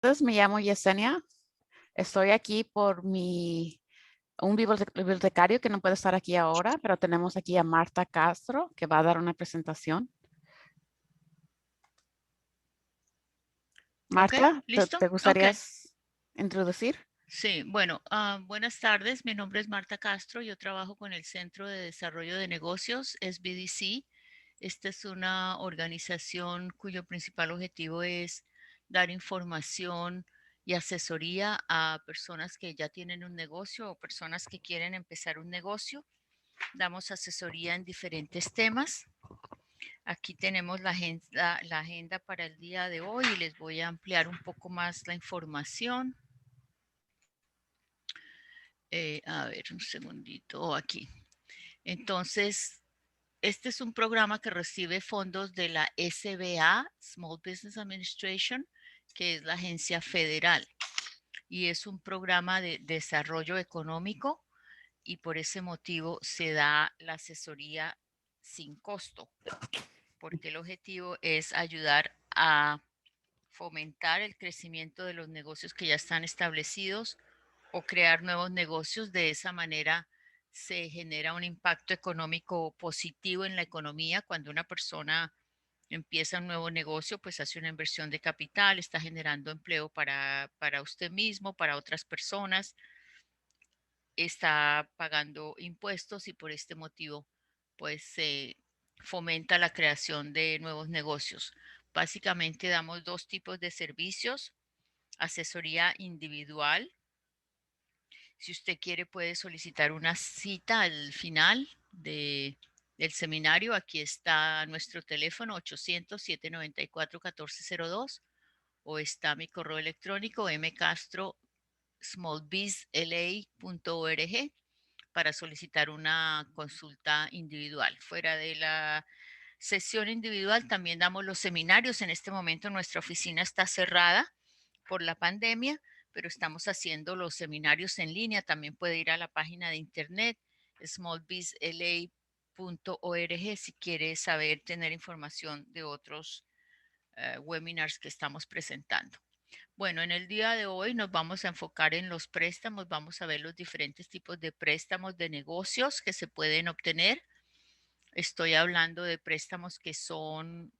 tardes, me llamo Yesenia. Estoy aquí por un bibliotecario que no puede estar aquí ahora, pero tenemos aquí a Marta Castro que va a dar una presentación. Ok, Marta, ¿te, ¿listo? te Ok. gustaría introducir? Sí, bueno, buenas tardes. Mi nombre es Marta Castro. Yo trabajo con el Centro de Desarrollo de Negocios, SBDC. Esta es una organización cuyo principal objetivo es dar información y asesoría a personas que ya tienen un negocio o personas que quieren empezar un negocio. Damos asesoría en diferentes temas. Aquí tenemos la agenda para el día de hoy y les voy a ampliar un poco más la información. A ver, un segundito, aquí. Entonces, este es un programa que recibe fondos de la SBA, Small Business Administration, que es la agencia federal. Y es un programa de desarrollo económico y por ese motivo se da la asesoría sin costo, porque el objetivo es ayudar a fomentar el crecimiento de los negocios que ya están establecidos o crear nuevos negocios. De esa manera se genera un impacto económico positivo en la economía. Cuando una persona empieza un nuevo negocio, pues hace una inversión de capital, está generando empleo para usted mismo, para otras personas, está pagando impuestos y por este motivo, pues se fomenta la creación de nuevos negocios. Básicamente damos dos tipos de servicios: asesoría individual. Si usted quiere, puede solicitar una cita al final del seminario. Aquí está nuestro teléfono 800-794-1402 o está mi correo electrónico mcastro@smallbizla.org para solicitar una consulta individual. Fuera de la sesión individual también damos los seminarios. En este momento nuestra oficina está cerrada por la pandemia, pero estamos haciendo los seminarios en línea. También puede ir a la página de internet smallbizla.org si quiere saber, tener información de otros webinars que estamos presentando. Bueno, en el día de hoy nos vamos a enfocar en los préstamos. Vamos a ver los diferentes tipos de préstamos de negocios que se pueden obtener. Estoy hablando de préstamos que son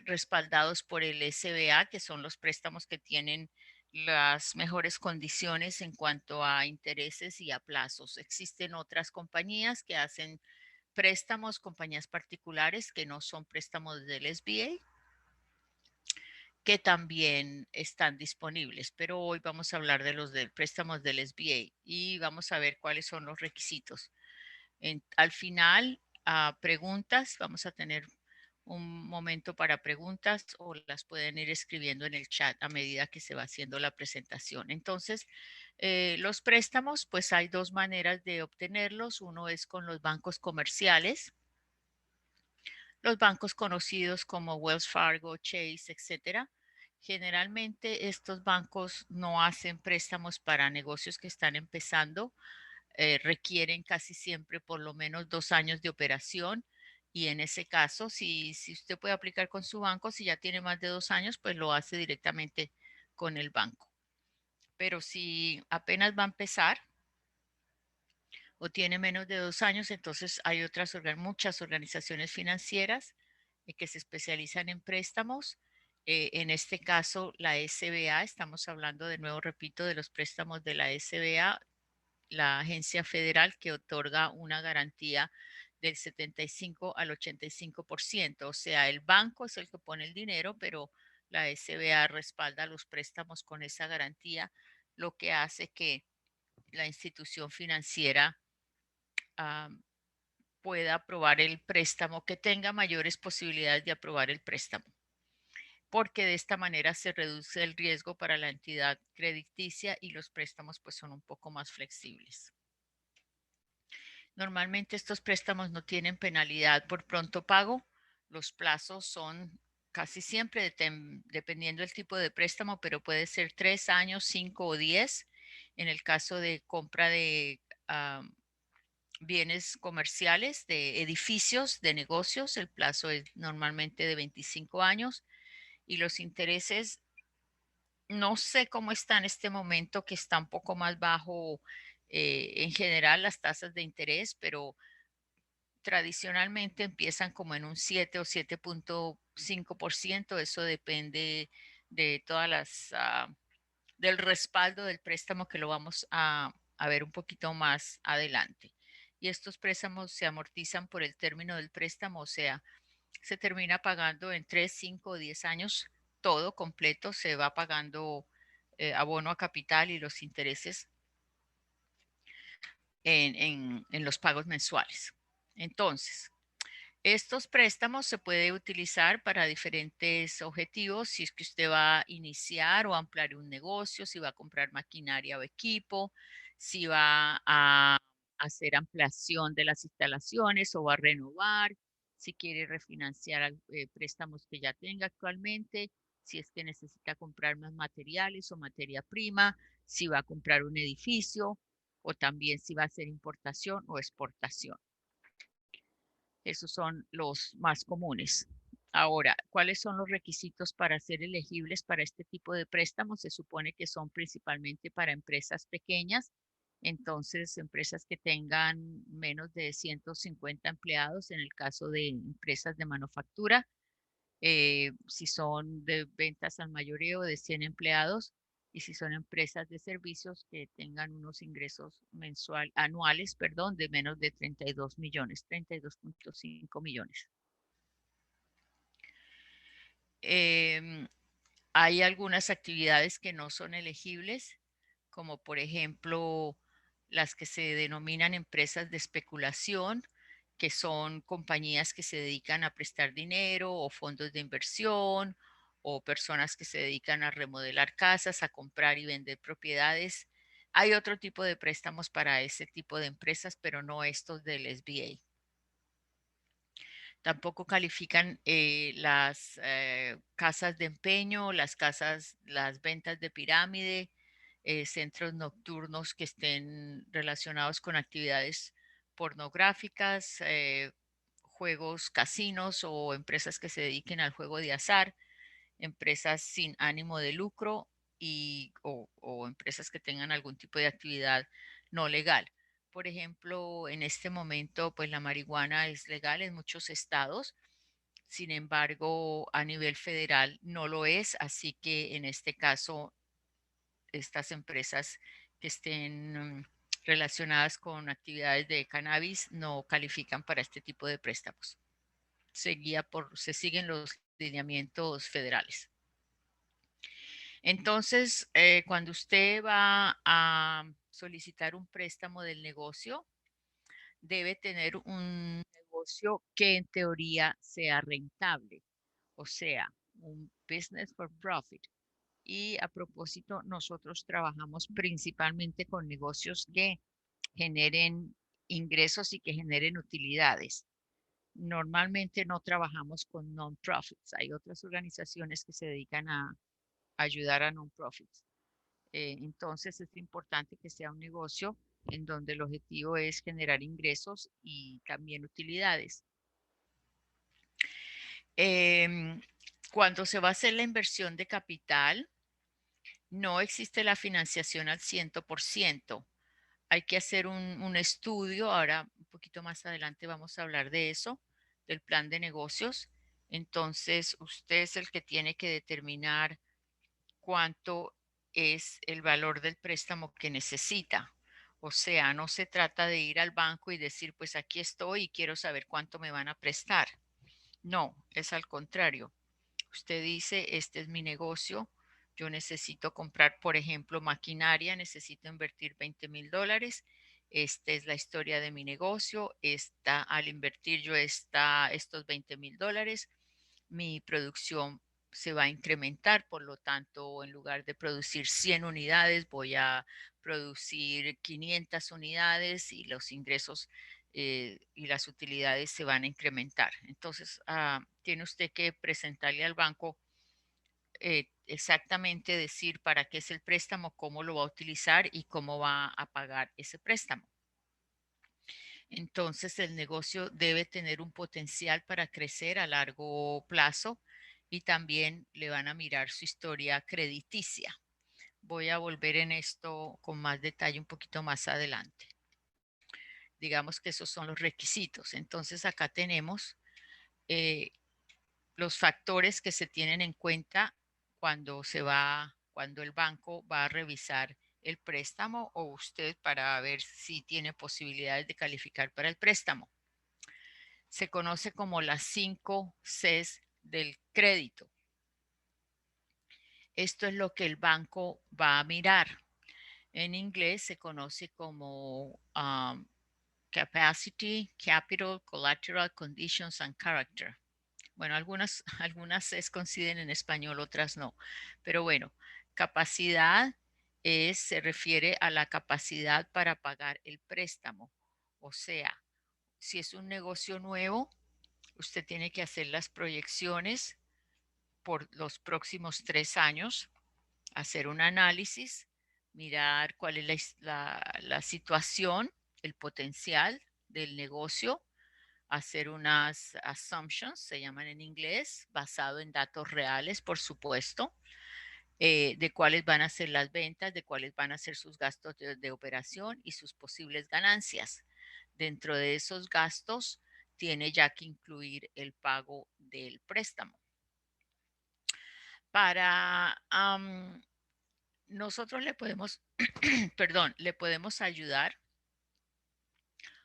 respaldados por el SBA, que son los préstamos que tienen las mejores condiciones en cuanto a intereses y a plazos. Existen otras compañías que hacen préstamos, compañías particulares que no son préstamos del SBA, que también están disponibles, pero hoy vamos a hablar de los préstamos del SBA y vamos a ver cuáles son los requisitos. Al final, preguntas, vamos a tener un momento para preguntas o las pueden ir escribiendo en el chat a medida que se va haciendo la presentación. Entonces, los préstamos, pues hay dos maneras de obtenerlos. Uno es con los bancos comerciales, los bancos conocidos como Wells Fargo, Chase, etcétera. Generalmente estos bancos no hacen préstamos para negocios que están empezando, requieren casi siempre por lo menos 2 años de operación y en ese caso, si usted puede aplicar con su banco, si ya tiene más de 2 años, pues lo hace directamente con el banco. Pero si apenas va a empezar o tiene menos de 2 años, entonces hay muchas organizaciones financieras que se especializan en préstamos. En este caso, la SBA, estamos hablando de nuevo, repito, de los préstamos de la SBA, la agencia federal que otorga una garantía del 75 al 85%. O sea, el banco es el que pone el dinero, pero la SBA respalda los préstamos con esa garantía, lo que hace que la institución financiera um, pueda aprobar el préstamo, que tenga mayores posibilidades de aprobar el préstamo, porque de esta manera se reduce el riesgo para la entidad crediticia y los préstamos pues son un poco más flexibles. Normalmente estos préstamos no tienen penalidad por pronto pago. Los plazos son casi siempre, dependiendo del tipo de préstamo, pero puede ser 3 años, 5 o 10. En el caso de compra de bienes comerciales, de edificios, de negocios, el plazo es normalmente de 25 años y los intereses No sé cómo está en este momento, que está un poco más bajo en general las tasas de interés, pero tradicionalmente empiezan como en un 7 o 7,5%. Eso depende de todas del respaldo del préstamo, que lo vamos a ver un poquito más adelante. Y estos préstamos se amortizan por el término del préstamo, o sea, se termina pagando en 3, 5 o 10 años, todo completo, se va pagando abono a capital y los intereses en los pagos mensuales. Entonces, estos préstamos se puede utilizar para diferentes objetivos, si es que usted va a iniciar o ampliar un negocio, si va a comprar maquinaria o equipo, si va a hacer ampliación de las instalaciones o va a renovar, si quiere refinanciar préstamos que ya tenga actualmente, si es que necesita comprar más materiales o materia prima, si va a comprar un edificio o también si va a hacer importación o exportación. Esos son los más comunes. Ahora, ¿cuáles son los requisitos para ser elegibles para este tipo de préstamos? Se supone que son principalmente para empresas pequeñas, entonces empresas que tengan menos de 150 empleados, en el caso de empresas de manufactura, si son de ventas al mayoreo de 100 empleados y si son empresas de servicios que tengan unos ingresos anuales, perdón, de menos de 32 millones, 32,5 millones. Em, Hay algunas actividades que no son elegibles, como por ejemplo las que se denominan empresas de especulación, que son compañías que se dedican a prestar dinero o fondos de inversión o personas que se dedican a remodelar casas, a comprar y vender propiedades. Hay otro tipo de préstamos para ese tipo de empresas, pero no estos del SBA. Tampoco califican las casas de empeño, las ventas de pirámide, centros nocturnos que estén relacionados con actividades pornográficas, juegos casinos o empresas que se dediquen al juego de azar, empresas sin ánimo de lucro o empresas que tengan algún tipo de actividad no legal. Por ejemplo, en este momento, pues la marihuana es legal en muchos estados, sin embargo, a nivel federal no lo es, así que en este caso, estas empresas que estén relacionadas con actividades de cannabis no califican para este tipo de préstamos. Se siguen los lineamientos federales. Entonces, cuando usted va a solicitar un préstamo del negocio, debe tener un negocio que en teoría sea rentable, o sea, un business for profit. Y a propósito, nosotros trabajamos principalmente con negocios que generen ingresos y que generen utilidades. Normalmente no trabajamos con non-profits. Hay otras organizaciones que se dedican a ayudar a non-profits. Entonces es importante que sea un negocio en donde el objetivo es generar ingresos y también utilidades. Em, Cuando se va a hacer la inversión de capital, no existe la financiación al 100%. Hay que hacer un estudio. Ahora, un poquito más adelante vamos a hablar de eso, del plan de negocios. Entonces, usted es el que tiene que determinar cuánto es el valor del préstamo que necesita. O sea, no se trata de ir al banco y decir, pues aquí estoy y quiero saber cuánto me van a prestar. No, es al contrario. Usted dice, este es mi negocio, yo necesito comprar, por ejemplo, maquinaria, necesito invertir $20,000. Esta es la historia de mi negocio. Al invertir yo estos $20,000, mi producción se va a incrementar, por lo tanto, en lugar de producir 100 unidades, voy a producir 500 unidades y los ingresos y las utilidades se van a incrementar. Entonces, tiene usted que presentarle al banco exactamente decir para qué es el préstamo, cómo lo va a utilizar y cómo va a pagar ese préstamo. Entonces, el negocio debe tener un potencial para crecer a largo plazo y también le van a mirar su historia crediticia. Voy a volver en esto con más detalle un poquito más adelante. Digamos que esos son los requisitos. Entonces acá tenemos los factores que se tienen en cuenta cuando el banco va a revisar el préstamo o usted para ver si tiene posibilidades de calificar para el préstamo. Se conoce como las 5 Cs del crédito. Esto es lo que el banco va a mirar. En inglés se conoce como capacity, capital, collateral, conditions and character. Bueno, algunas es coinciden en español, otras no. Pero bueno, capacidad se refiere a la capacidad para pagar el préstamo. O sea, si es un negocio nuevo, usted tiene que hacer las proyecciones por los próximos 3 años, hacer un análisis, mirar cuál es la situación, el potencial del negocio, hacer unas assumptions, se llaman en inglés, basado en datos reales, por supuesto, de cuáles van a ser las ventas, de cuáles van a ser sus gastos de operación y sus posibles ganancias. Dentro de esos gastos, tiene ya que incluir el pago del préstamo. Para nosotros le podemos, perdón, le podemos ayudar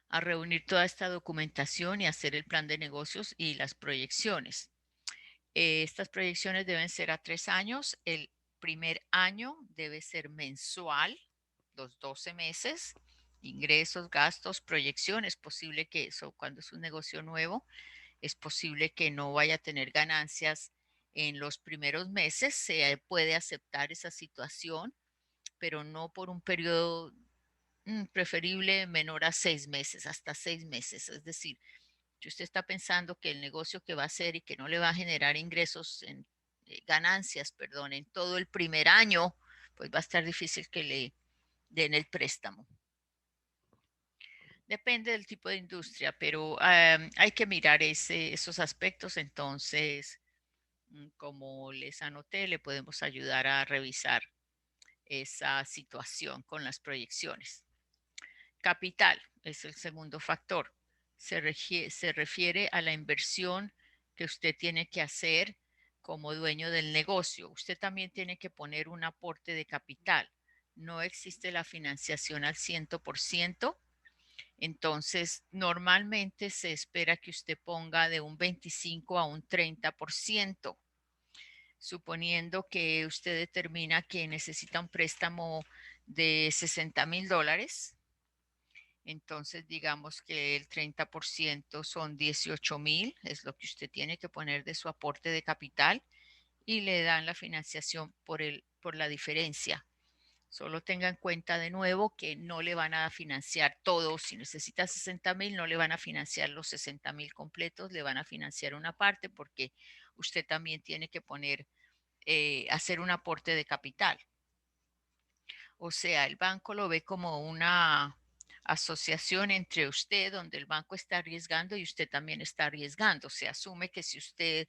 a reunir toda esta documentación y hacer el plan de negocios y las proyecciones. Estas proyecciones deben ser a 3 años. El primer año debe ser mensual, los 12 meses, ingresos, gastos, proyecciones. Es posible que eso, cuando es un negocio nuevo, es posible que no vaya a tener ganancias en los primeros meses. Se puede aceptar esa situación, pero no por un periodo preferible menor a 6 meses, hasta 6 meses. Es decir, si usted está pensando que el negocio que va a hacer y que no le va a generar ingresos, ganancias, perdón, en todo el primer año, pues va a estar difícil que le den el préstamo. Depende del tipo de industria, pero hay que mirar esos aspectos. Entonces, como les anoté, le podemos ayudar a revisar esa situación con las proyecciones. Capital es el segundo factor. Se refiere a la inversión que usted tiene que hacer como dueño del negocio. Usted también tiene que poner un aporte de capital. No existe la financiación al 100%. Entonces, normalmente se espera que usted ponga de un 25 a un 30%, suponiendo que usted determina que necesita un préstamo de $60,000. Entonces, digamos que el 30% son 18,000, es lo que usted tiene que poner de su aporte de capital y le dan la financiación por la diferencia. Solo tenga en cuenta de nuevo que no le van a financiar todo. Si necesita 60,000, no le van a financiar los 60,000 completos, le van a financiar una parte porque usted también tiene que hacer un aporte de capital. O sea, el banco lo ve como una asociación entre usted, donde el banco está arriesgando y usted también está arriesgando. Se asume que si usted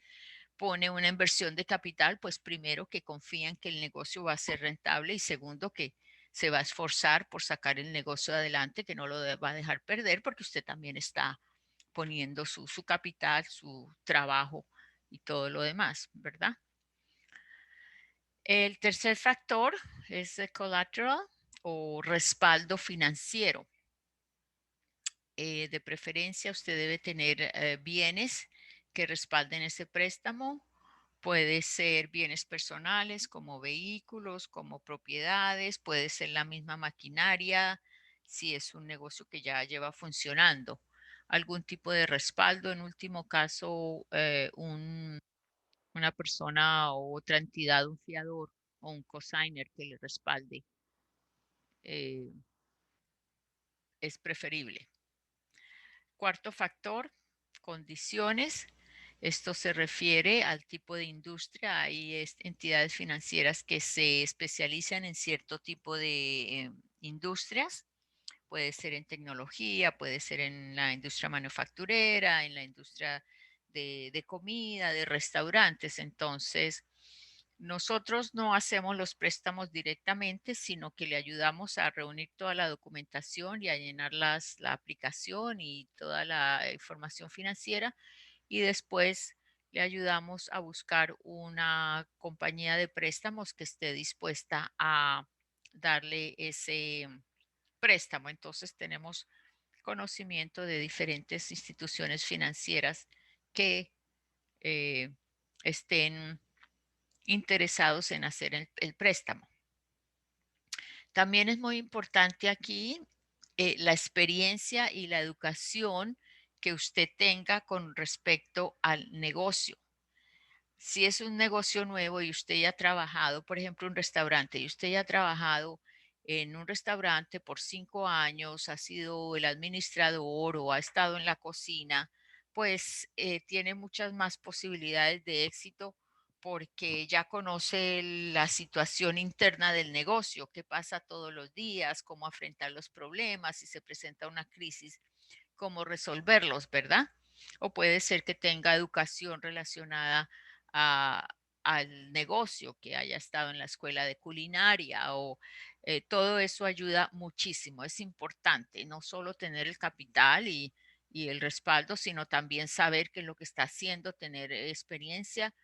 pone una inversión de capital, pues primero que confía en que el negocio va a ser rentable y segundo que se va a esforzar por sacar el negocio adelante, que no lo va a dejar perder porque usted también está poniendo su capital, su trabajo y todo lo demás, ¿verdad? El tercer factor es el collateral o respaldo financiero. De preferencia, usted debe tener bienes que respalden ese préstamo. Puede ser bienes personales como vehículos, como propiedades, puede ser la misma maquinaria, si es un negocio que ya lleva funcionando. Algún tipo de respaldo, en último caso, una persona o otra entidad, un fiador o un cosigner que le respalde, eh, es preferible. Cuarto factor, condiciones. Esto se refiere al tipo de industria. Hay entidades financieras que se especializan en cierto tipo de industrias. Puede ser en tecnología, puede ser en la industria manufacturera, en la industria de comida, de restaurantes. Entonces, nosotros no hacemos los préstamos directamente, sino que le ayudamos a reunir toda la documentación y a llenar la aplicación y toda la información financiera y después le ayudamos a buscar una compañía de préstamos que esté dispuesta a darle ese préstamo. Entonces tenemos conocimiento de diferentes instituciones financieras que eh, estén interesados en hacer el préstamo. También es muy importante aquí la experiencia y la educación que usted tenga con respecto al negocio. Si es un negocio nuevo y usted ya ha trabajado, por ejemplo, un restaurante, y usted ya ha trabajado en un restaurante por 5 años, ha sido el administrador o ha estado en la cocina, pues tiene muchas más posibilidades de éxito porque ya conoce la situación interna del negocio, qué pasa todos los días, cómo afrontar los problemas, si se presenta una crisis, cómo resolverlos, ¿verdad? O puede ser que tenga educación relacionada a, al negocio, que haya estado en la escuela de culinaria o todo eso ayuda muchísimo. Es importante no solo tener el capital y el respaldo, sino también saber qué es lo que está haciendo, tener experiencia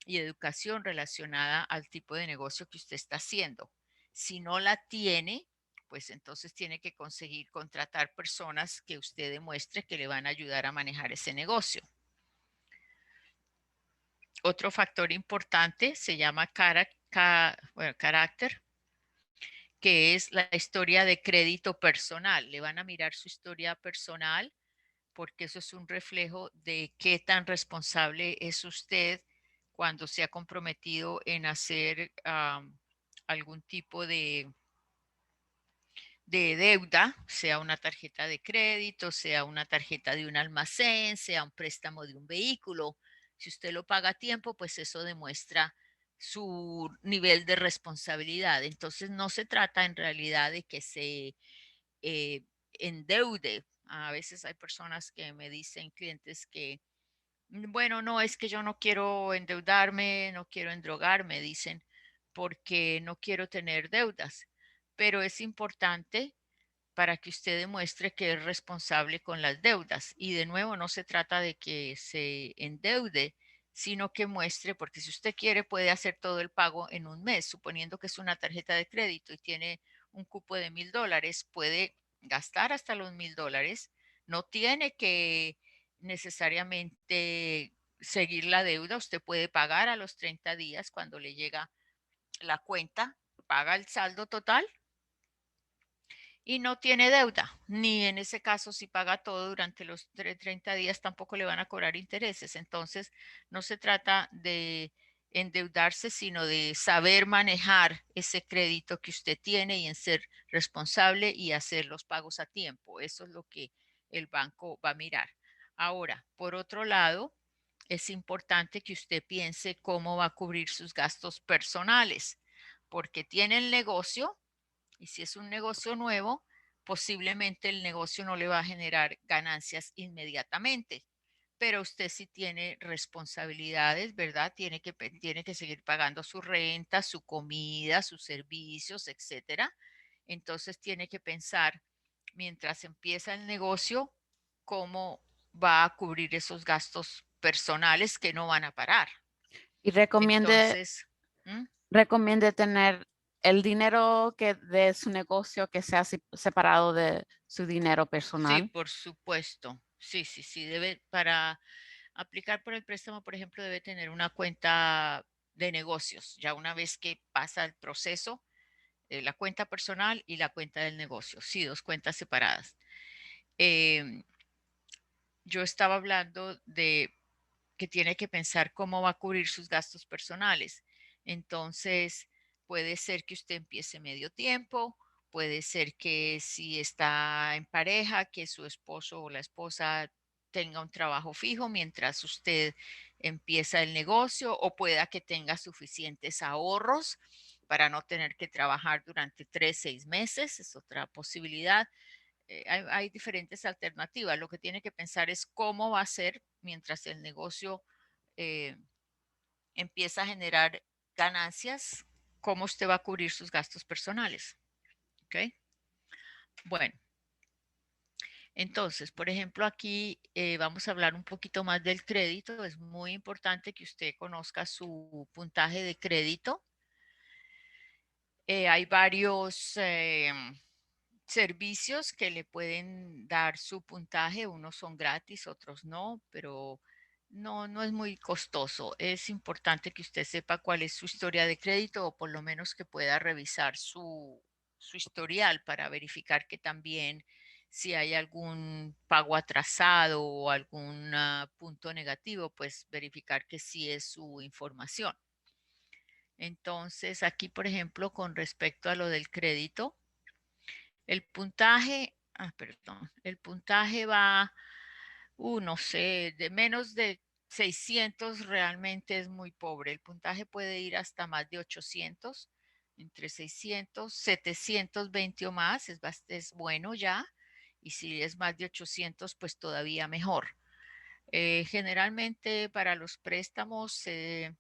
y educación relacionada al tipo de negocio que usted está haciendo. Si no la tiene, pues entonces tiene que conseguir contratar personas que usted demuestre que le van a ayudar a manejar ese negocio. Otro factor importante se llama carácter, que es la historia de crédito personal. Le van a mirar su historia personal porque eso es un reflejo de qué tan responsable es usted cuando se ha comprometido en hacer algún tipo de deuda, sea una tarjeta de crédito, sea una tarjeta de un almacén, sea un préstamo de un vehículo. Si usted lo paga a tiempo, pues eso demuestra su nivel de responsabilidad. Entonces no se trata en realidad de que se eh, endeude. A veces hay personas que me dicen, clientes que, bueno, no, es que yo no quiero endeudarme, no quiero endrogarme, dicen, porque no quiero tener deudas. Pero es importante para que usted demuestre que es responsable con las deudas. Y de nuevo, no se trata de que se endeude, sino que muestre, porque si usted quiere puede hacer todo el pago en un mes, suponiendo que es una tarjeta de crédito y tiene un cupo de $1,000, puede gastar hasta los $1,000, no tiene que necesariamente seguir la deuda, usted puede pagar a los 30 días cuando le llega la cuenta, paga el saldo total y no tiene deuda, ni en ese caso si paga todo durante los 30 días tampoco le van a cobrar intereses. Entonces, no se trata de endeudarse, sino de saber manejar ese crédito que usted tiene y en ser responsable y hacer los pagos a tiempo. Eso es lo que el banco va a mirar. Ahora, por otro lado, es importante que usted piense cómo va a cubrir sus gastos personales, porque tiene el negocio y si es un negocio nuevo, posiblemente el negocio no le va a generar ganancias inmediatamente, pero usted sí tiene responsabilidades, ¿verdad? Tiene que seguir pagando su renta, su comida, sus servicios, etcétera. Entonces tiene que pensar, mientras empieza el negocio, cómo va a cubrir esos gastos personales que no van a parar. Y Entonces, ¿mm? recomiende tener el dinero que de su negocio que sea separado de su dinero Sí, personal. por supuesto. Sí, sí, sí. Debe, para aplicar por el préstamo, por ejemplo, debe tener una cuenta de negocios. Ya una vez que pasa el proceso, la cuenta personal y la cuenta del negocio. Sí, dos cuentas separadas. Em, yo estaba hablando de que tiene que pensar cómo va a cubrir sus gastos personales. Entonces, puede ser que usted empiece medio tiempo, puede ser que si está en pareja, que su esposo o la esposa tenga un trabajo fijo mientras usted empieza el negocio o pueda que tenga suficientes ahorros para no tener que trabajar durante 3, 6 meses, es otra posibilidad. hay diferentes alternativas. Lo que tiene que pensar es cómo va a ser mientras el negocio empieza a generar ganancias, cómo usted va a cubrir sus gastos personales. ¿Ok? Bueno, entonces, por ejemplo, aquí vamos a hablar un poquito más del crédito. Es muy importante que usted conozca su puntaje de crédito. Hay varios servicios que le pueden dar su puntaje. Unos son gratis, otros no, pero no es muy costoso. Es importante que usted sepa cuál es su historia de crédito o por lo menos que pueda revisar su historial para verificar que también si hay algún pago atrasado o algún punto negativo, pues verificar que sí es su información. Entonces, aquí, por ejemplo, con respecto a lo del crédito, el puntaje, perdón, el puntaje va, no sé, de menos de 600 realmente es muy pobre. El puntaje puede ir hasta más de 800, entre 600, 720 o más, es bueno ya. Y si es más de 800, pues todavía mejor. Generalmente para los préstamos se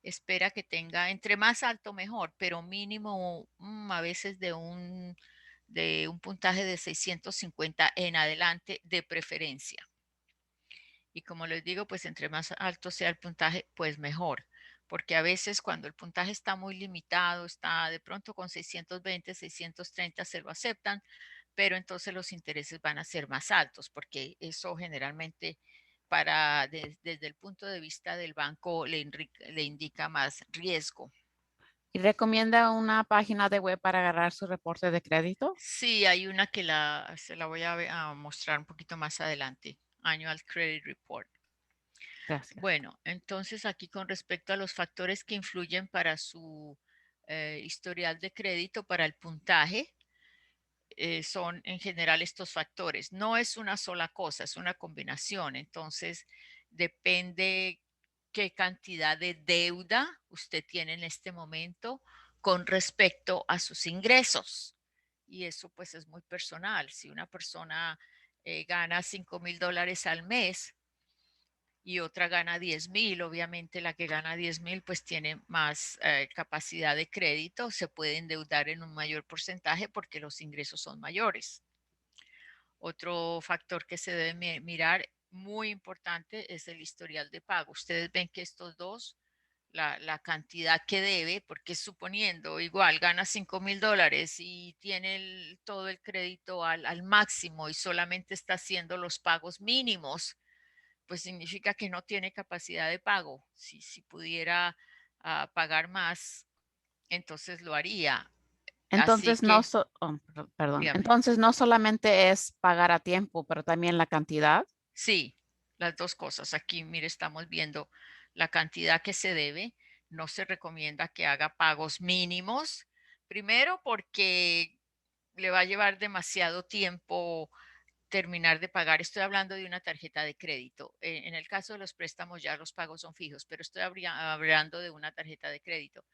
espera que tenga, entre más alto mejor, pero mínimo a veces de un puntaje de 650 en adelante de preferencia. Y como les digo, pues entre más alto sea el puntaje, pues mejor. Porque a veces cuando el puntaje está muy limitado, está de pronto con 620, 630 se lo aceptan, pero entonces los intereses van a ser más altos, porque eso generalmente desde el punto de vista del banco le indica más riesgo. ¿Y recomienda una página de web para agarrar su reporte de crédito? Sí, hay una que se la voy a mostrar un poquito más adelante. Annual Credit Report. Gracias. Bueno, entonces aquí con respecto a los factores que influyen para su historial de crédito, para el puntaje, son en general estos factores. No es una sola cosa, es una combinación. Entonces, depende qué cantidad de deuda usted tiene en este momento con respecto a sus ingresos. Y eso pues es muy personal. Si una persona gana $5,000 al mes, y otra gana 10,000, obviamente la que gana 10,000 pues tiene más capacidad de crédito, se puede endeudar en un mayor porcentaje porque los ingresos son mayores. Otro factor que se debe mirar muy importante es el historial de pago. Ustedes ven que estos dos, la cantidad que debe, porque suponiendo igual gana $5,000 y tiene todo el crédito al máximo y solamente está haciendo los pagos mínimos, pues significa que no tiene capacidad de pago. Si pudiera pagar más, entonces lo haría. Así Entonces, que, perdón. dígame, Entonces, no solamente es pagar a tiempo, pero también la cantidad. sí, las dos cosas. Aquí, mire, estamos viendo la cantidad que se debe. No se recomienda que haga pagos mínimos. Primero, porque le va a llevar demasiado tiempo terminar de pagar. Estoy hablando de una tarjeta de crédito. En el caso de los préstamos ya los pagos son fijos, pero estoy hablando de una tarjeta de crédito.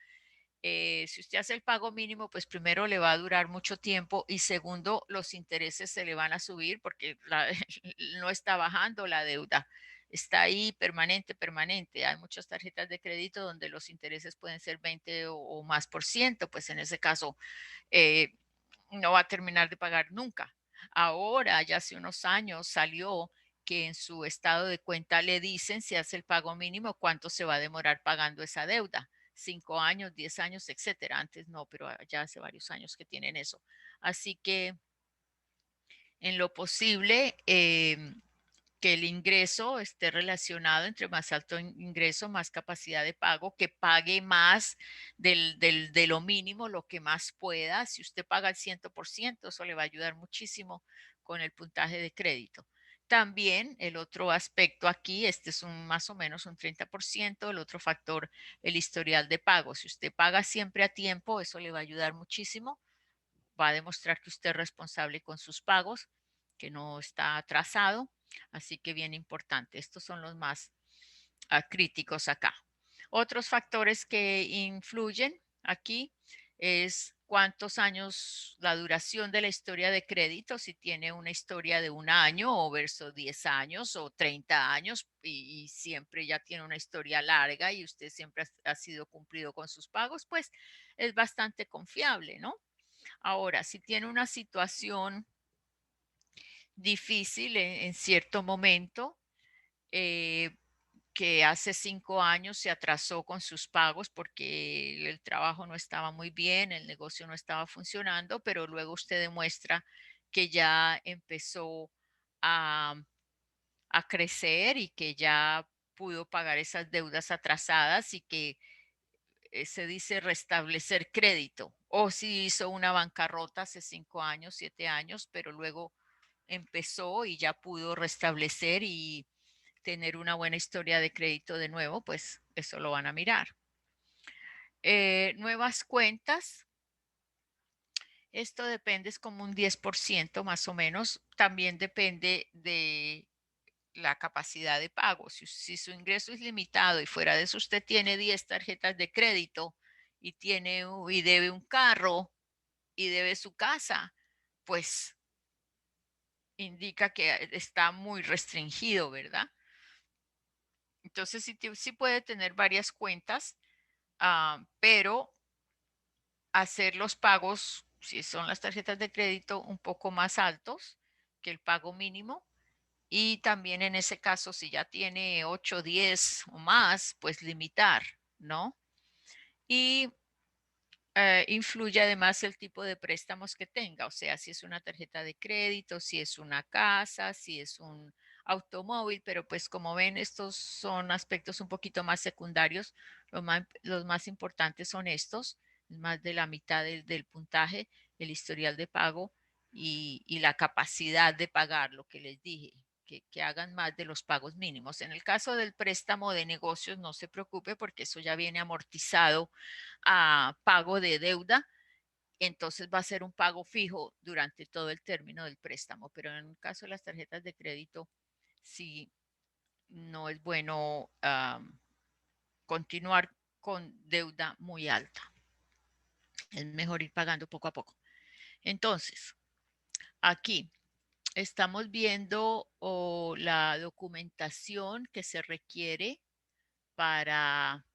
Si usted hace el pago mínimo, pues primero le va a durar mucho tiempo y segundo, los intereses se le van a subir porque no está bajando la deuda. Está ahí permanente, permanente. Hay muchas tarjetas de crédito donde los intereses pueden ser 20 o más por ciento, pues en ese caso eh, no va a terminar de pagar nunca. Ahora, ya hace unos años salió que en su estado de cuenta le dicen si hace el pago mínimo cuánto se va a demorar pagando esa deuda. 5 años, 10 años, etcétera. Antes no, pero ya hace varios años que tienen eso. Así que en lo posible, que el ingreso esté relacionado, entre más alto ingreso, más capacidad de pago, que pague más de lo mínimo, lo que más pueda. Si usted paga el 100%, eso le va a ayudar muchísimo con el puntaje de crédito. También el otro aspecto aquí, este es más o menos un 30%, el otro factor, el historial de pago. Si usted paga siempre a tiempo, eso le va a ayudar muchísimo. Va a demostrar que usted es responsable con sus pagos, que no está atrasado. Así que bien importante. Estos son los más críticos acá. Otros factores que influyen aquí es cuántos años, la duración de la historia de crédito, si tiene una historia de 1 año o verso 10 años o 30 años y siempre ya tiene una historia larga y usted siempre ha sido cumplido con sus pagos, pues es bastante confiable, ¿no? Ahora, si tiene una situación difícil en cierto momento, eh, que hace 5 años se atrasó con sus pagos porque el trabajo no estaba muy bien, el negocio no estaba funcionando, pero luego usted demuestra que ya empezó a, a crecer y que ya pudo pagar esas deudas atrasadas y que se dice restablecer crédito. O si hizo una bancarrota hace 5 años, 7 años, pero luego empezó y ya pudo restablecer y tener una buena historia de crédito de nuevo, pues eso lo van a mirar. Nuevas cuentas, esto depende, es como un 10% más o menos. También depende de la capacidad de pago. Si su ingreso es limitado y fuera de eso usted tiene 10 tarjetas de crédito y debe un carro y debe su casa, pues indica que está muy restringido, ¿verdad? Entonces sí puede tener varias cuentas, pero hacer los pagos, si son las tarjetas de crédito, un poco más altos que el pago mínimo. Y también en ese caso, si ya tiene 8, 10 o más, pues limitar, ¿no? Y influye además el tipo de préstamos que tenga, o sea, si es una tarjeta de crédito, si es una casa, si es un automóvil, pero pues como ven, estos son aspectos un poquito más secundarios. Los más importantes son estos, más de la mitad del puntaje, el historial de pago y la capacidad de pagar, lo que les dije. Que hagan más de los pagos mínimos. En el caso del préstamo de negocios, no se preocupe porque eso ya viene amortizado a pago de deuda, entonces va a ser un pago fijo durante todo el término del préstamo. Pero en el caso de las tarjetas de crédito, sí, no es bueno continuar con deuda muy alta. Es mejor ir pagando poco a poco. Entonces, aquí estamos viendo la documentación que se requiere para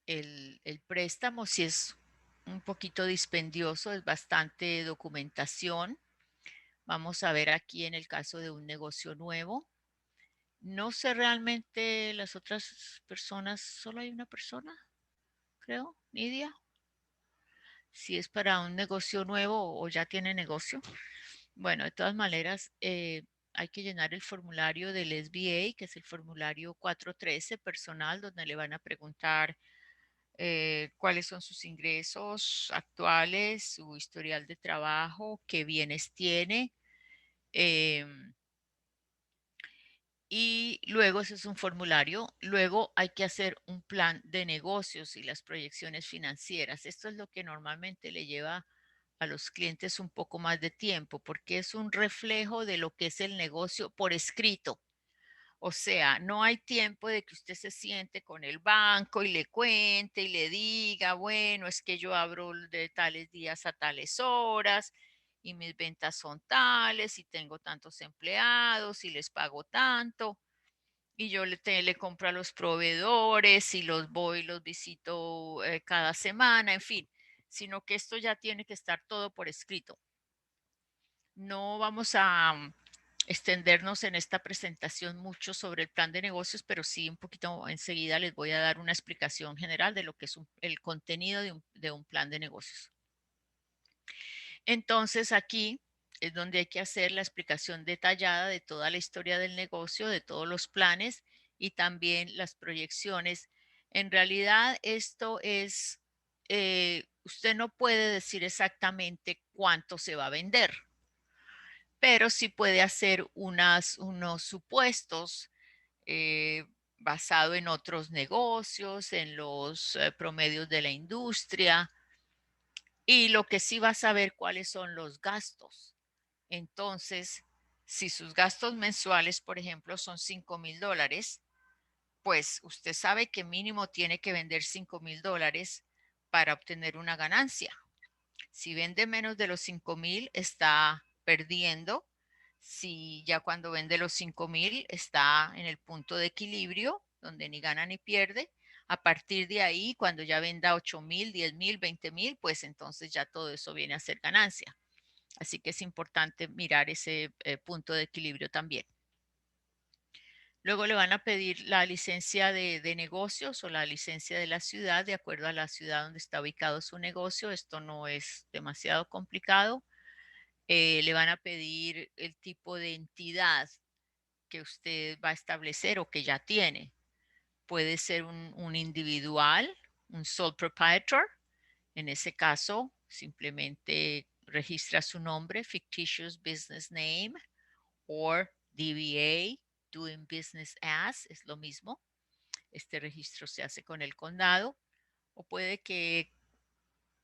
el préstamo. Si es un poquito dispendioso, es bastante documentación. Vamos a ver aquí en el caso de un negocio nuevo. No sé realmente las otras personas, solo hay una persona, creo, Nidia. Si es para un negocio nuevo o ya tiene negocio. Bueno, de todas maneras, hay que llenar el formulario del SBA, que es el formulario 413 personal, donde le van a preguntar cuáles son sus ingresos actuales, su historial de trabajo, qué bienes tiene. Y luego ese es un formulario. Luego hay que hacer un plan de negocios y las proyecciones financieras. Esto es lo que normalmente le lleva a los clientes un poco más de tiempo porque es un reflejo de lo que es el negocio por escrito. O sea, no hay tiempo de que usted se siente con el banco y le cuente y le diga, bueno, es que yo abro de tales días a tales horas y mis ventas son tales y tengo tantos empleados y les pago tanto y yo le compro a los proveedores y los voy, los visito cada semana, en fin, sino que esto ya tiene que estar todo por escrito. No vamos a extendernos en esta presentación mucho sobre el plan de negocios, pero sí un poquito enseguida les voy a dar una explicación general de lo que es el contenido de un plan de negocios. Entonces aquí es donde hay que hacer la explicación detallada de toda la historia del negocio, de todos los planes y también las proyecciones. En realidad esto es, usted no puede decir exactamente cuánto se va a vender, pero sí puede hacer unos supuestos eh, basado en otros negocios, en los promedios de la industria y lo que sí va a saber cuáles son los gastos. Entonces, si sus gastos mensuales, por ejemplo, son $5,000, pues usted sabe que mínimo tiene que vender $5,000 para obtener una ganancia. Si vende menos de los 5,000, está perdiendo. Si ya cuando vende los 5,000 está en el punto de equilibrio, donde ni gana ni pierde. A partir de ahí, cuando ya venda 8,000, 10,000, 20,000, pues entonces ya todo eso viene a ser ganancia. Así que es importante mirar ese punto de equilibrio también. Luego le van a pedir la licencia de negocios o la licencia de la ciudad, de acuerdo a la ciudad donde está ubicado su negocio. Esto no es demasiado complicado. Le van a pedir el tipo de entidad que usted va a establecer o que ya tiene. Puede ser un individual, un sole proprietor. En ese caso, simplemente registra su nombre, fictitious business name, o DBA, doing business as, es lo mismo. Este registro se hace con el condado. O puede que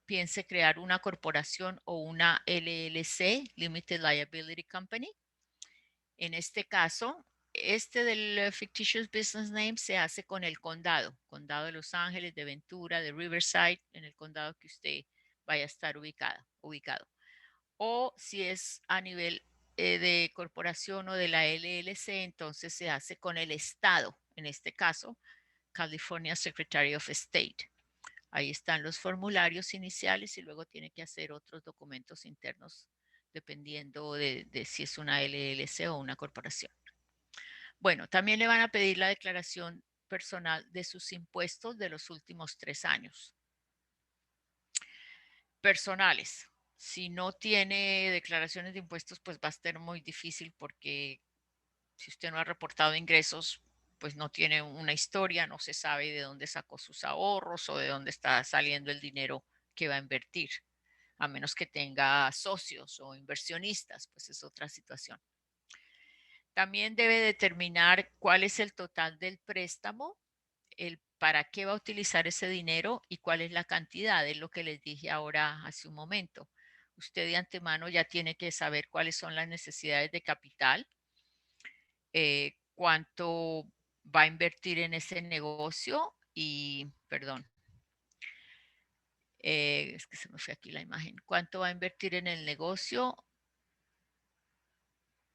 piense crear una corporación o una LLC, Limited Liability Company. En este caso, este del fictitious business name se hace con el condado, condado de Los Ángeles, de Ventura, de Riverside, en el condado que usted vaya a estar ubicado. O si es a nivel de corporación o de la LLC, entonces se hace con el estado, en este caso, California Secretary of State. Ahí están los formularios iniciales y luego tiene que hacer otros documentos internos dependiendo de si es una LLC o una corporación. Bueno, también le van a pedir la declaración personal de sus impuestos de los últimos 3 años. Personales. Si no tiene declaraciones de impuestos, pues va a ser muy difícil porque si usted no ha reportado ingresos, pues no tiene una historia, no se sabe de dónde sacó sus ahorros o de dónde está saliendo el dinero que va a invertir, a menos que tenga socios o inversionistas, pues es otra situación. También debe determinar cuál es el total del préstamo, el para qué va a utilizar ese dinero y cuál es la cantidad, es lo que les dije ahora hace un momento. Usted de antemano ya tiene que saber cuáles son las necesidades de capital, cuánto va a invertir en ese negocio y, perdón, es que se me fue aquí la imagen, cuánto va a invertir en el negocio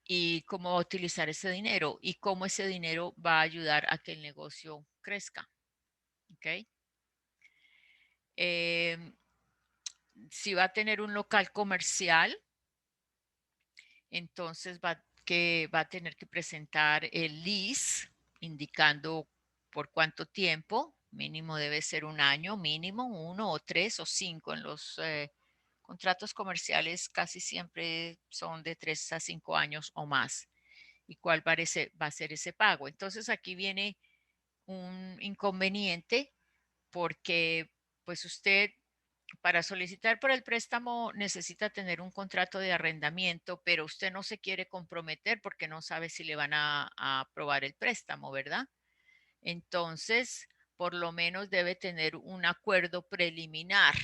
y cómo va a utilizar ese dinero y cómo ese dinero va a ayudar a que el negocio crezca. ¿Ok? Si va a tener un local comercial, entonces va a tener que presentar el lease indicando por cuánto tiempo, mínimo debe ser un año, mínimo 1 o 3 o 5 en los contratos comerciales casi siempre son de 3 a 5 años o más. ¿Y cuál va a ser ese pago? Entonces aquí viene un inconveniente porque pues usted para solicitar por el préstamo necesita tener un contrato de arrendamiento, pero usted no se quiere comprometer porque no sabe si le van a aprobar el préstamo, ¿verdad? Entonces, por lo menos debe tener un acuerdo preliminar.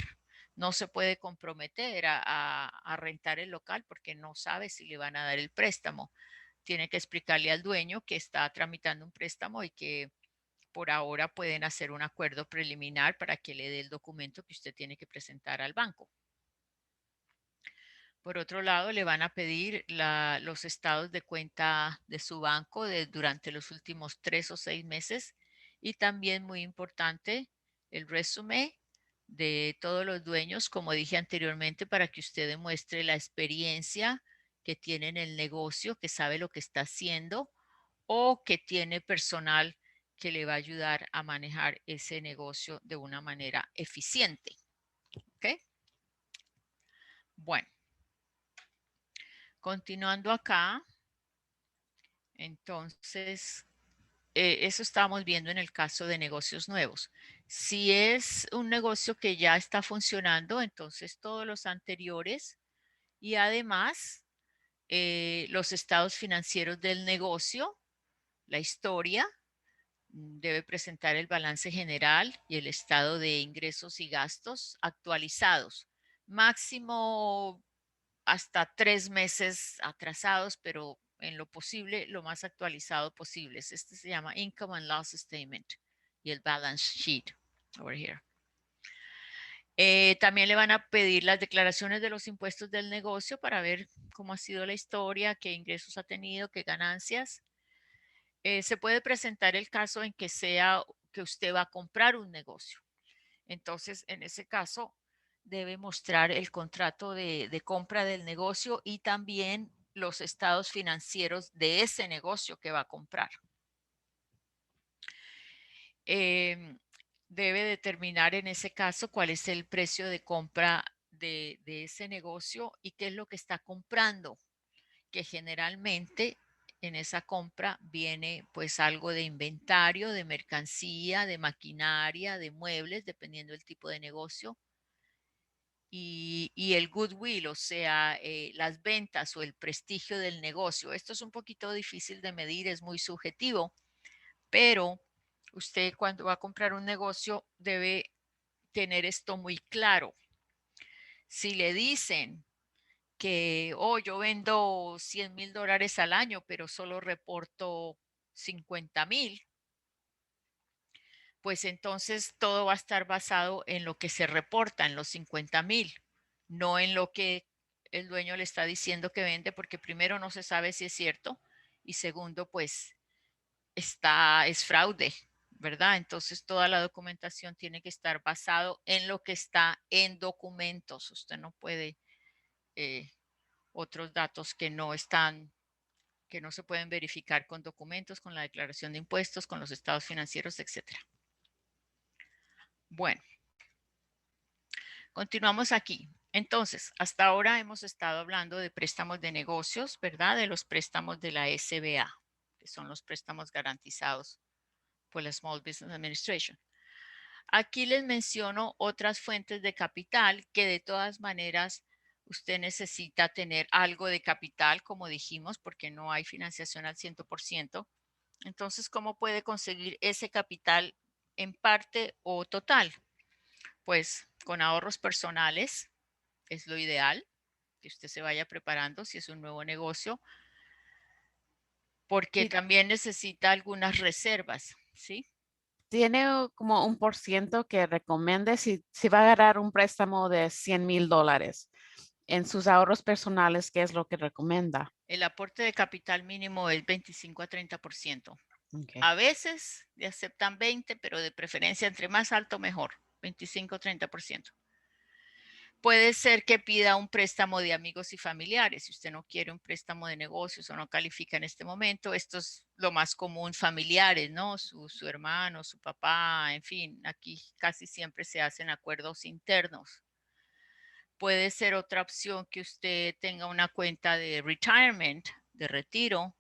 No se puede comprometer a rentar el local porque no sabe si le van a dar el préstamo. Tiene que explicarle al dueño que está tramitando un préstamo y que por ahora pueden hacer un acuerdo preliminar para que le dé el documento que usted tiene que presentar al banco. Por otro lado, le van a pedir los estados de cuenta de su banco durante los últimos 3 o 6 meses y también muy importante el resumen de todos los dueños, como dije anteriormente, para que usted demuestre la experiencia que tiene en el negocio, que sabe lo que está haciendo o que tiene personal que le va a ayudar a manejar ese negocio de una manera eficiente. ¿Ok? Bueno, continuando acá, entonces, eso estábamos viendo en el caso de negocios nuevos. Si es un negocio que ya está funcionando, entonces todos los anteriores y además los estados financieros del negocio, la historia, debe presentar el balance general y el estado de ingresos y gastos actualizados. Máximo hasta 3 meses atrasados, pero en lo posible, lo más actualizado posible. Este se llama Income and Loss Statement y el Balance Sheet over here. También le van a pedir las declaraciones de los impuestos del negocio para ver cómo ha sido la historia, qué ingresos ha tenido, qué ganancias. Se puede presentar el caso en que sea que usted va a comprar un negocio. Entonces, en ese caso, debe mostrar el contrato de compra del negocio y también los estados financieros de ese negocio que va a comprar. Debe determinar en ese caso cuál es el precio de compra de ese negocio y qué es lo que está comprando, que generalmente en esa compra viene pues algo de inventario, de mercancía, de maquinaria, de muebles, dependiendo del tipo de negocio. Y el goodwill, o sea, las ventas o el prestigio del negocio. Esto es un poquito difícil de medir, es muy subjetivo, pero usted cuando va a comprar un negocio debe tener esto muy claro. Si le dicen que, oh, yo vendo $100,000 al año, pero solo reporto 50,000, pues entonces todo va a estar basado en lo que se reporta, en los 50,000, no en lo que el dueño le está diciendo que vende, porque primero no se sabe si es cierto y segundo, pues es fraude, ¿verdad? Entonces toda la documentación tiene que estar basado en lo que está en documentos. Usted no puede eh, otros datos que no se pueden verificar con documentos, con la declaración de impuestos, con los estados financieros, etcétera. Bueno, continuamos aquí. Entonces, hasta ahora hemos estado hablando de préstamos de negocios, ¿verdad? De los préstamos de la SBA, que son los préstamos garantizados por la Small Business Administration. Aquí les menciono otras fuentes de capital que de todas maneras usted necesita tener algo de capital, como dijimos, porque no hay financiación al 100%. Entonces, ¿cómo puede conseguir ese capital en parte o total? Pues con ahorros personales es lo ideal, que usted se vaya preparando si es un nuevo negocio, porque Y también necesita algunas reservas, ¿sí? tiene como un por ciento que recomiende si va a agarrar un préstamo de $100,000 en sus ahorros personales, ¿qué es lo que recomienda? El aporte de capital mínimo es 25 a 30%. Okay. A veces le aceptan 20, pero de preferencia entre más alto mejor, 25-30%. Puede ser que pida un préstamo de amigos y familiares. Si usted no quiere un préstamo de negocios o no califica en este momento, esto es lo más común, familiares, ¿no? Su hermano, su papá, en fin, aquí casi siempre se hacen acuerdos internos. Puede ser otra opción que usted tenga una cuenta de retirement, de retiro,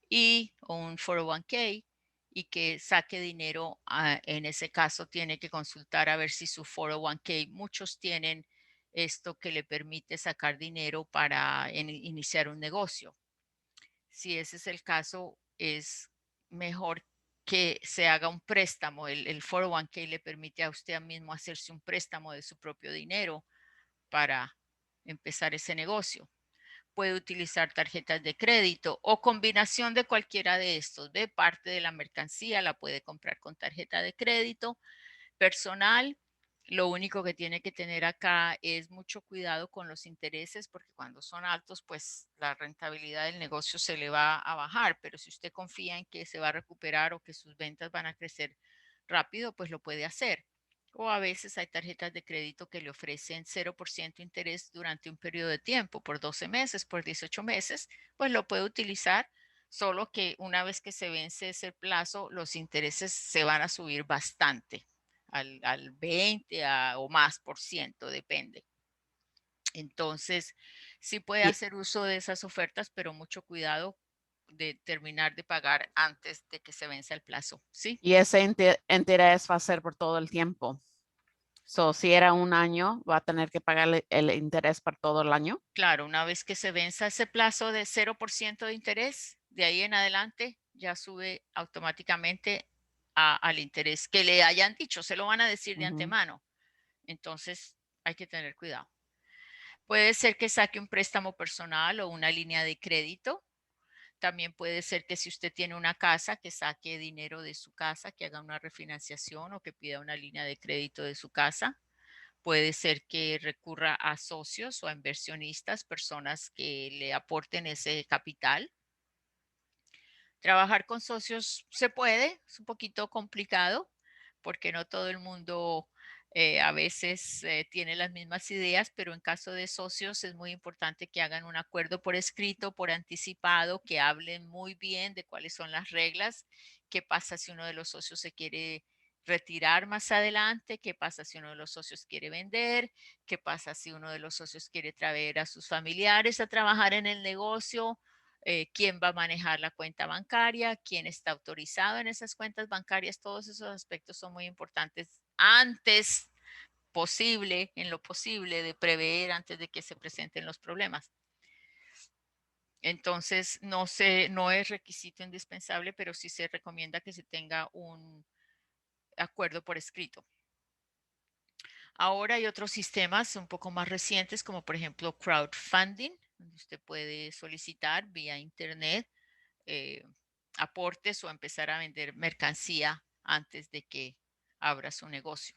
y un 401k y que saque dinero. En ese caso tiene que consultar a ver si su 401k, muchos tienen esto que le permite sacar dinero para iniciar un negocio. Si ese es el caso, es mejor que se haga un préstamo. El 401k le permite a usted mismo hacerse un préstamo de su propio dinero para empezar ese negocio. Puede utilizar tarjetas de crédito o combinación de cualquiera de estos. De parte de la mercancía la puede comprar con tarjeta de crédito personal. Lo único que tiene que tener acá es mucho cuidado con los intereses, porque cuando son altos, pues la rentabilidad del negocio se le va a bajar, pero si usted confía en que se va a recuperar o que sus ventas van a crecer rápido, pues lo puede hacer. O a veces hay tarjetas de crédito que le ofrecen 0% interés durante un periodo de tiempo, por 12 meses, por 18 meses, pues lo puede utilizar, solo que una vez que se vence ese plazo, los intereses se van a subir bastante al 20 o más por ciento, depende. Entonces, sí puede Y, hacer uso de esas ofertas, pero mucho cuidado de terminar de pagar antes de que se venza el plazo, ¿sí? y ese interés va a ser por todo el tiempo. So, si era un año, va a tener que pagar el interés por todo el año. Claro, una vez que se venza ese plazo de 0% de interés, de ahí en adelante ya sube automáticamente al interés que le hayan dicho, se lo van a decir de Ujú. antemano. Entonces, hay que tener cuidado. Puede ser que saque un préstamo personal o una línea de crédito. También puede ser que si usted tiene una casa, que saque dinero de su casa, que haga una refinanciación o que pida una línea de crédito de su casa. Puede ser que recurra a socios o a inversionistas, personas que le aporten ese capital. Trabajar con socios se puede, es un poquito complicado porque no todo el mundo a veces tiene las mismas ideas, pero en caso de socios es muy importante que hagan un acuerdo por escrito, por anticipado, que hablen muy bien de cuáles son las reglas, qué pasa si uno de los socios se quiere retirar más adelante, qué pasa si uno de los socios quiere vender, qué pasa si uno de los socios quiere traer a sus familiares a trabajar en el negocio, quién va a manejar la cuenta bancaria, quién está autorizado en esas cuentas bancarias, todos esos aspectos son muy importantes antes posible, en lo posible, de prever antes de que se presenten los problemas. Entonces, no es requisito indispensable, pero sí se recomienda que se tenga un acuerdo por escrito. Ahora hay otros sistemas un poco más recientes, como por ejemplo crowdfunding, donde usted puede solicitar vía internet eh, aportes o empezar a vender mercancía antes de que abra su negocio.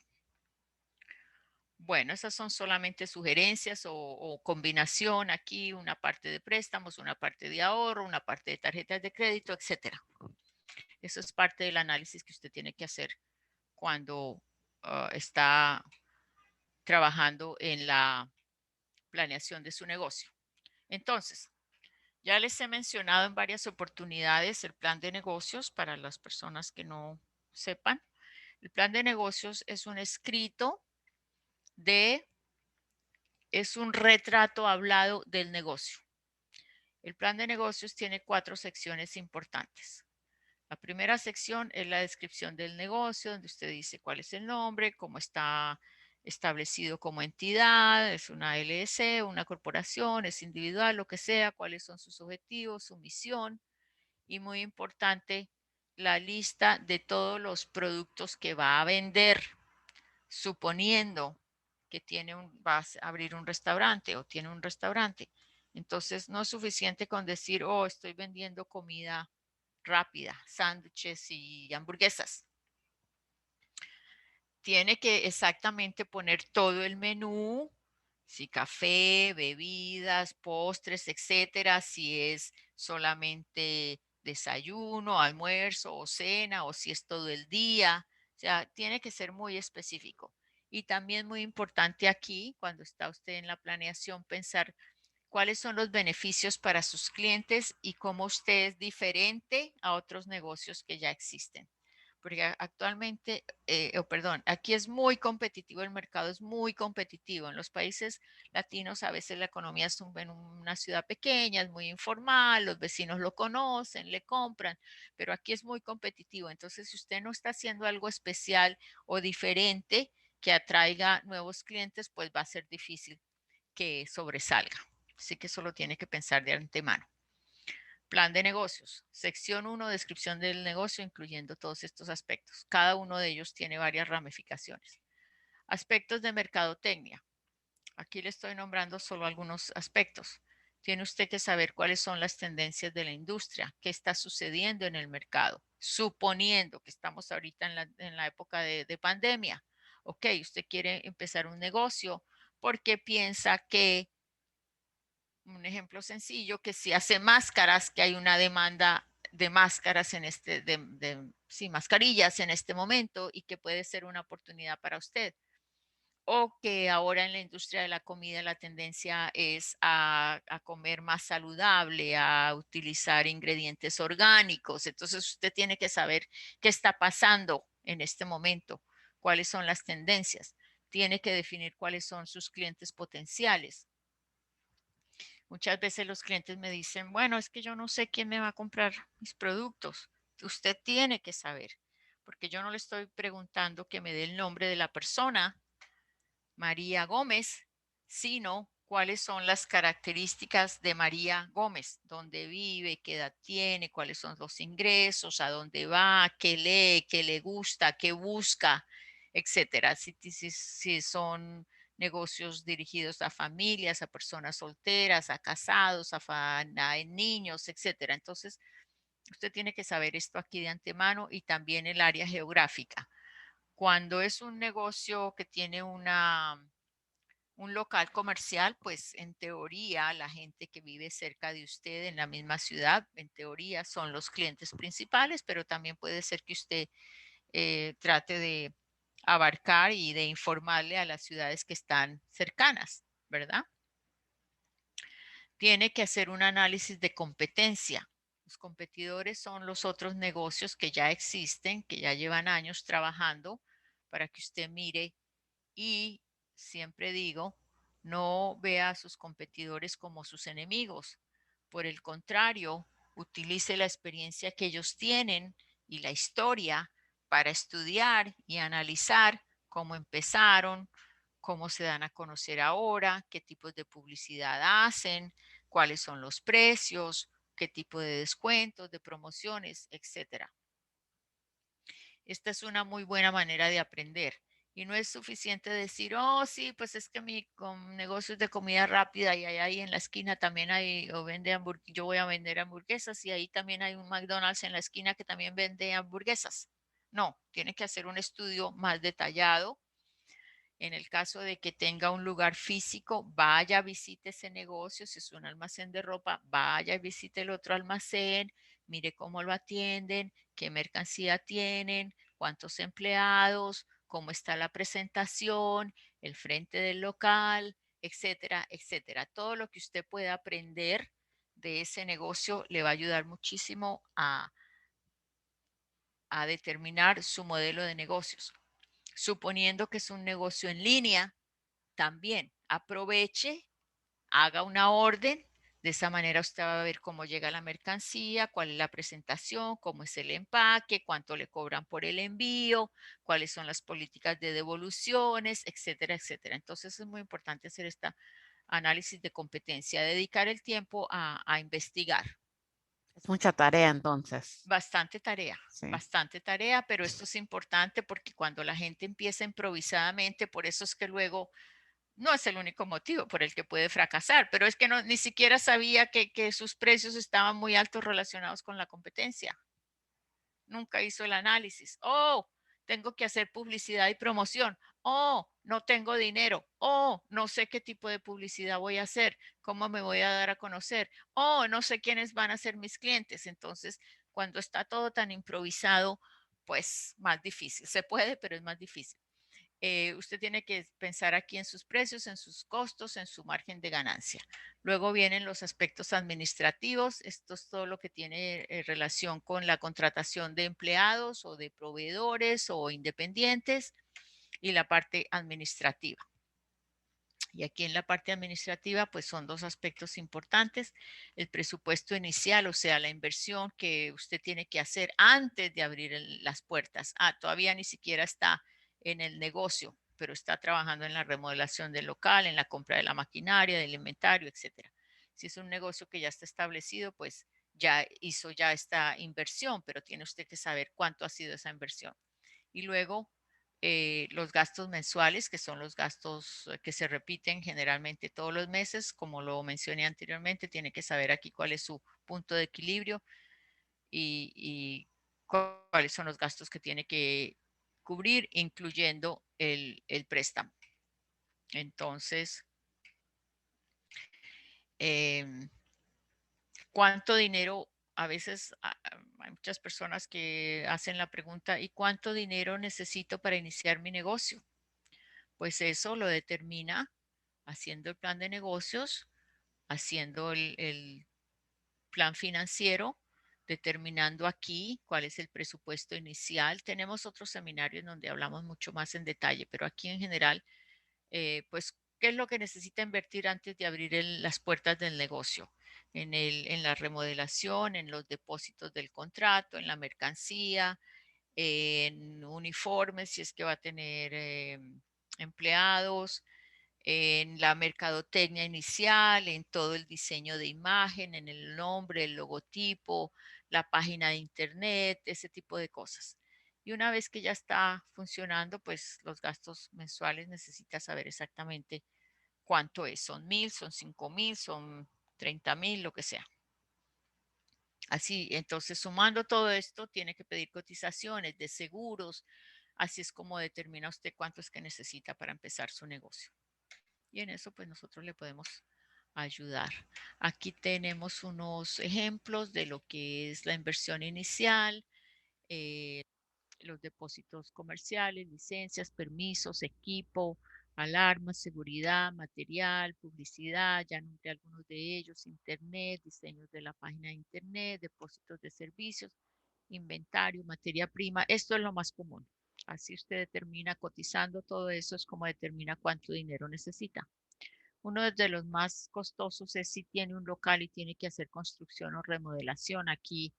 Bueno, esas son solamente sugerencias o combinación aquí, una parte de préstamos, una parte de ahorro, una parte de tarjetas de crédito, etcétera. Eso es parte del análisis que usted tiene que hacer cuando está trabajando en la planeación de su negocio. Entonces, ya les he mencionado en varias oportunidades el plan de negocios para las personas que no sepan. El plan de negocios es un escrito es un retrato hablado del negocio. El plan de negocios tiene 4 secciones importantes. La primera sección es la descripción del negocio, donde usted dice cuál es el nombre, cómo está establecido como entidad, es una LS, una corporación, es individual, lo que sea, cuáles son sus objetivos, su misión y muy importante, la lista de todos los productos que va a vender, suponiendo que va a abrir un restaurante o tiene un restaurante. Entonces, no es suficiente con decir, oh, estoy vendiendo comida rápida, sándwiches y hamburguesas. Tiene que exactamente poner todo el menú, si café, bebidas, postres, etcétera, si es solamente desayuno, almuerzo o cena, o si es todo el día. O sea, tiene que ser muy específico. Y también muy importante aquí, cuando está usted en la planeación, pensar cuáles son los beneficios para sus clientes y cómo usted es diferente a otros negocios que ya existen. Porque actualmente, perdón, aquí es muy competitivo, el mercado es muy competitivo. En los países latinos a veces la economía es en una ciudad pequeña, es muy informal, los vecinos lo conocen, le compran, pero aquí es muy competitivo. Entonces, si usted no está haciendo algo especial o diferente que atraiga nuevos clientes, pues va a ser difícil que sobresalga. Así que eso lo tiene que pensar de antemano. Plan de negocios. Sección 1, descripción del negocio, incluyendo todos estos aspectos. Cada uno de ellos tiene varias ramificaciones. Aspectos de mercadotecnia. Aquí le estoy nombrando solo algunos aspectos. Tiene usted que saber cuáles son las tendencias de la industria, qué está sucediendo en el mercado, suponiendo que estamos ahorita en la época de pandemia. Ok, usted quiere empezar un negocio porque piensa que un ejemplo sencillo, que si hace máscaras, que hay una demanda de máscaras sí, mascarillas en este momento y que puede ser una oportunidad para usted. O que ahora en la industria de la comida la tendencia es a comer más saludable, a utilizar ingredientes orgánicos. Entonces usted tiene que saber qué está pasando en este momento, cuáles son las tendencias. Tiene que definir cuáles son sus clientes potenciales. Muchas veces los clientes me dicen, bueno, es que yo no sé quién me va a comprar mis productos. Usted tiene que saber, porque yo no le estoy preguntando que me dé el nombre de la persona, María Gómez, sino cuáles son las características de María Gómez, dónde vive, qué edad tiene, cuáles son los ingresos, a dónde va, qué lee, qué le gusta, qué busca, etcétera. Si son negocios dirigidos a familias, a personas solteras, a casados, a niños, etcétera. Entonces, usted tiene que saber esto aquí de antemano y también el área geográfica. Cuando es un negocio que tiene una Un local comercial, pues en teoría la gente que vive cerca de usted en la misma ciudad, en teoría son los clientes principales, pero también puede ser que usted trate de abarcar y de informarle a las ciudades que están cercanas, ¿verdad? Tiene que hacer un análisis de competencia. Los competidores son los otros negocios que ya existen, que ya llevan años trabajando para que usted mire y siempre digo, no vea a sus competidores como sus enemigos. Por el contrario, utilice la experiencia que ellos tienen y la historia para estudiar y analizar cómo empezaron, cómo se dan a conocer ahora, qué tipos de publicidad hacen, cuáles son los precios, qué tipo de descuentos, de promociones, etcétera. Esta es una muy buena manera de aprender. Y no es suficiente decir, oh, sí, pues es que mi negocio es de comida rápida y ahí en la esquina también hay, o vende hamburguesas, yo voy a vender hamburguesas y ahí también hay un McDonald's en la esquina que también vende hamburguesas. No, tiene que hacer un estudio más detallado. En el caso de que tenga un lugar físico, vaya, visite ese negocio. Si es un almacén de ropa, vaya, visite el otro almacén, mire cómo lo atienden, qué mercancía tienen, cuántos empleados, cómo está la presentación, el frente del local, etcétera, etcétera. Todo lo que usted pueda aprender de ese negocio le va a ayudar muchísimo a determinar su modelo de negocios. Suponiendo que es un negocio en línea, también aproveche, haga una orden. De esa manera usted va a ver cómo llega la mercancía, cuál es la presentación, cómo es el empaque, cuánto le cobran por el envío, cuáles son las políticas de devoluciones, etcétera, etcétera. Entonces es muy importante hacer este análisis de competencia, dedicar el tiempo a investigar. Es mucha tarea entonces. Sí, bastante tarea, pero esto es importante porque cuando la gente empieza improvisadamente, por eso es que luego no es el único motivo por el que puede fracasar, pero es que no, ni siquiera sabía que sus precios estaban muy altos relacionados con la competencia. Nunca hizo el análisis. Oh, tengo que hacer publicidad y promoción. Oh, no tengo dinero. Oh, no sé qué tipo de publicidad voy a hacer. ¿Cómo me voy a dar a conocer? Oh, no sé quiénes van a ser mis clientes. Entonces, cuando está todo tan improvisado, pues más difícil. Se puede, pero es más difícil. Usted tiene que pensar aquí en sus precios, en sus costos, en su margen de ganancia. Luego vienen los aspectos administrativos. Esto es todo lo que tiene relación con la contratación de empleados o de proveedores o independientes y la parte administrativa. Y aquí en la parte administrativa, pues son dos aspectos importantes. El presupuesto inicial, o sea, la inversión que usted tiene que hacer antes de abrir las puertas. Ah, todavía ni siquiera está en el negocio, pero está trabajando en la remodelación del local, en la compra de la maquinaria, del inventario, etcétera. Si es un negocio que ya está establecido, pues ya hizo ya esta inversión, pero tiene usted que saber cuánto ha sido esa inversión. Y luego los gastos mensuales, que son los gastos que se repiten generalmente todos los meses, como lo mencioné anteriormente, tiene que saber aquí cuál es su punto de equilibrio y cuáles son los gastos que tiene que cubrir, incluyendo el préstamo. Entonces, eh, ¿cuánto dinero? A veces hay muchas personas que hacen la pregunta, ¿y cuánto dinero necesito para iniciar mi negocio? Pues eso lo determina haciendo el plan de negocios, haciendo el plan financiero, determinando aquí cuál es el presupuesto inicial. Tenemos otros seminarios donde hablamos mucho más en detalle, pero aquí en general, pues, ¿qué es lo que necesita invertir antes de abrir las puertas del negocio? En la remodelación, en los depósitos del contrato, en la mercancía, en uniformes, si es que va a tener empleados, en la mercadotecnia inicial, en todo el diseño de imagen, en el nombre, el logotipo, la página de internet, ese tipo de cosas. Y una vez que ya está funcionando, pues los gastos mensuales necesita saber exactamente cuánto es. Son 1,000, son 5,000, son 30,000, lo que sea. Así, entonces sumando todo esto, tiene que pedir cotizaciones de seguros. Así es como determina usted cuánto es que necesita para empezar su negocio. y en eso pues nosotros le podemos ayudar. Aquí tenemos unos ejemplos de lo que es la inversión inicial, los depósitos comerciales, licencias, permisos, equipo, alarmas, seguridad, material, publicidad, ya nombré algunos de ellos, internet, diseños de la página de internet, depósitos de servicios, inventario, materia prima. Esto es lo más común. Así usted determina, cotizando todo eso, es como determina cuánto dinero necesita. Uno de los más costosos es si tiene un local y tiene que hacer construcción o remodelación. Aquí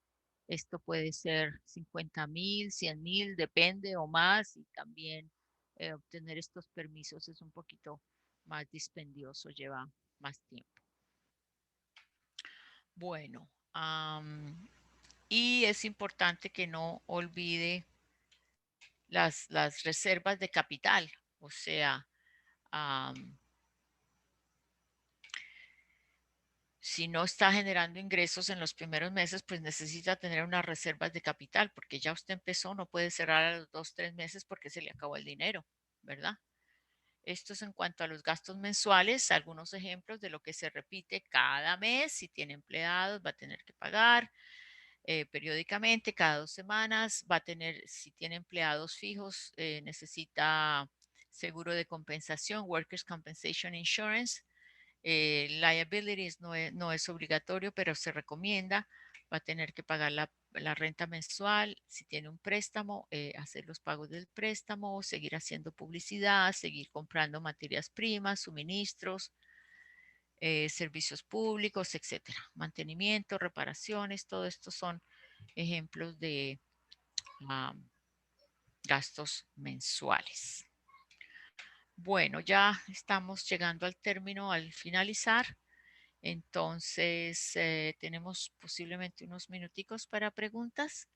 esto puede ser 50,000, 100,000, depende o más. Y también obtener estos permisos es un poquito más dispendioso, lleva más tiempo. Bueno, y es importante que no olvide las reservas de capital. O sea, si no está generando ingresos en los primeros meses, pues necesita tener unas reservas de capital, porque ya usted empezó, no puede cerrar a los 2, 3 meses porque se le acabó el dinero, ¿verdad? Esto es en cuanto a los gastos mensuales, algunos ejemplos de lo que se repite cada mes. Si tiene empleados, va a tener que pagar periódicamente, cada 2 semanas. Va a tener, si tiene empleados fijos, necesita seguro de compensación, Workers' Compensation Insurance. Liabilities no es obligatorio, pero se recomienda. Va a tener que pagar la renta mensual. Si tiene un préstamo, hacer los pagos del préstamo, seguir haciendo publicidad, seguir comprando materias primas, suministros, servicios públicos, etcétera. Mantenimiento, reparaciones, todo esto son ejemplos de gastos mensuales. Bueno, ya estamos llegando al término, al finalizar. Entonces, tenemos posiblemente unos minuticos para preguntas.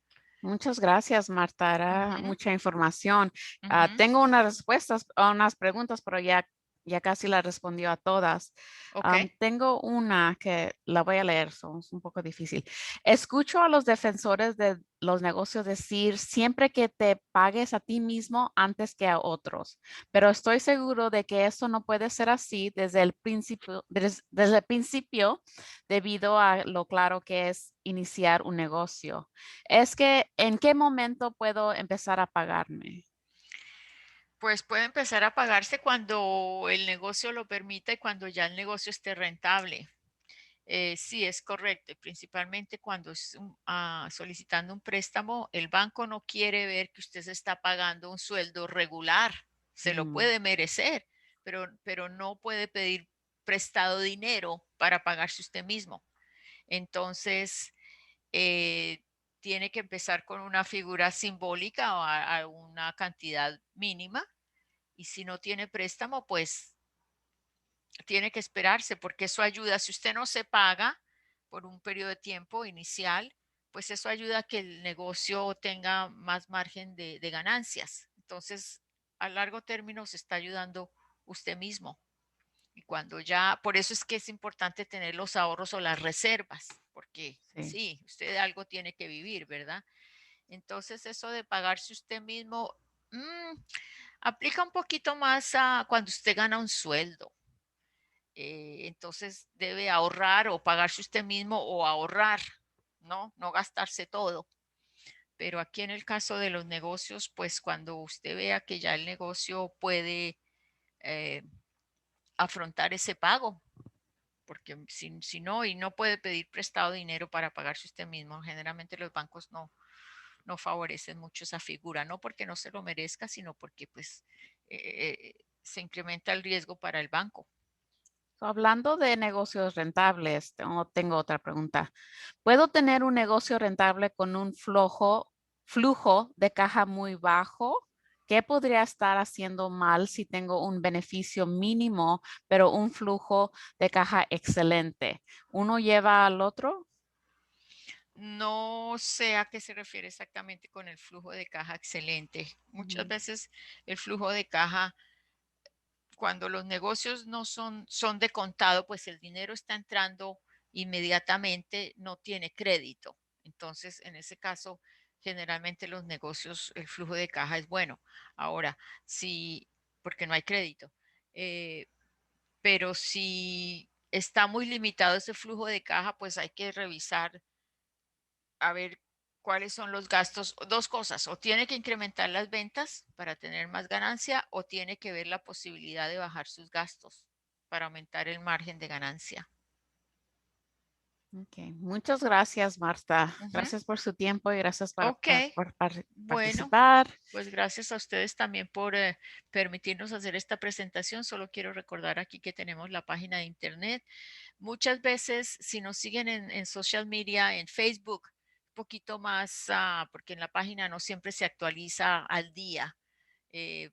Muchas gracias, Marta. Era Ujú, mucha información. ujú. Tengo unas respuestas, unas preguntas, pero ya casi la respondió a todas. Ok. Tengo una que la voy a leer, es un poco difícil. Escucho a los defensores de los negocios decir siempre que te pagues a ti mismo antes que a otros, pero estoy seguro de que eso no puede ser así desde el principio, debido a lo claro que es iniciar un negocio. Es que, ¿en qué momento puedo empezar a pagarme? Pues puede empezar a pagarse cuando el negocio lo permita y cuando ya el negocio esté rentable. Sí, es correcto. Y principalmente cuando solicitando un préstamo, el banco no quiere ver que usted se está pagando un sueldo regular. Se lo Mm, puede merecer, pero no puede pedir prestado dinero para pagarse usted mismo. Entonces, eh, tiene que empezar con una figura simbólica o a una cantidad mínima. Y si no tiene préstamo, pues tiene que esperarse porque eso ayuda. Si usted no se paga por un periodo de tiempo inicial, pues eso ayuda a que el negocio tenga más margen de ganancias. Entonces, a largo término se está ayudando usted mismo. Y cuando ya, por eso es que es importante tener los ahorros o las reservas, porque sí. sí, usted de algo tiene que vivir, ¿verdad? Entonces, eso de pagarse usted mismo aplica un poquito más a cuando usted gana un sueldo. Entonces, debe ahorrar o pagarse usted mismo o ahorrar, ¿no? No gastarse todo. Pero aquí en el caso de los negocios, pues cuando usted vea que ya el negocio puede eh, afrontar ese pago, porque si no, y no puede pedir prestado dinero para pagarse usted mismo, generalmente los bancos no favorecen mucho esa figura, no porque no se lo merezca, sino porque pues se incrementa el riesgo para el banco. Hablando de negocios rentables, tengo otra pregunta. ¿Puedo tener un negocio rentable con un flujo de caja muy bajo? ¿Qué podría estar haciendo mal si tengo un beneficio mínimo, pero un flujo de caja excelente? ¿Uno lleva al otro? No sé a qué se refiere exactamente con el flujo de caja excelente. Muchas Ujú. veces el flujo de caja, cuando los negocios no son de contado, pues el dinero está entrando inmediatamente, no tiene crédito. Entonces, en ese caso, generalmente los negocios, el flujo de caja es bueno. Ahora, sí, porque no hay crédito. Eh, pero si está muy limitado ese flujo de caja, pues hay que revisar a ver cuáles son los gastos. Dos cosas, o tiene que incrementar las ventas para tener más ganancia o tiene que ver la posibilidad de bajar sus gastos para aumentar el margen de ganancia. Ok, muchas gracias, Marta. Ujú. Gracias por su tiempo y gracias Ok, por bueno, participar. pues gracias a ustedes también por permitirnos hacer esta presentación. Solo quiero recordar aquí que tenemos la página de internet. Muchas veces, si nos siguen en social media, en Facebook, un poquito más, porque en la página no siempre se actualiza al día. eh,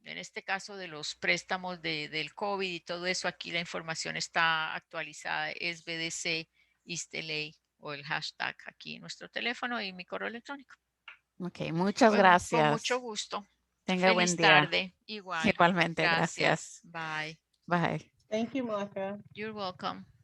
en este caso de los préstamos del COVID y todo eso, aquí la información está actualizada, es BDC ISTELEY o el hashtag aquí en nuestro teléfono y mi correo electrónico. Ok, muchas Bueno, con mucho gracias. gusto. Tenga buen Feliz día. tarde. Igual. Igualmente, Gracias. gracias. Bye. Bye. Thank you, Monica. You're welcome.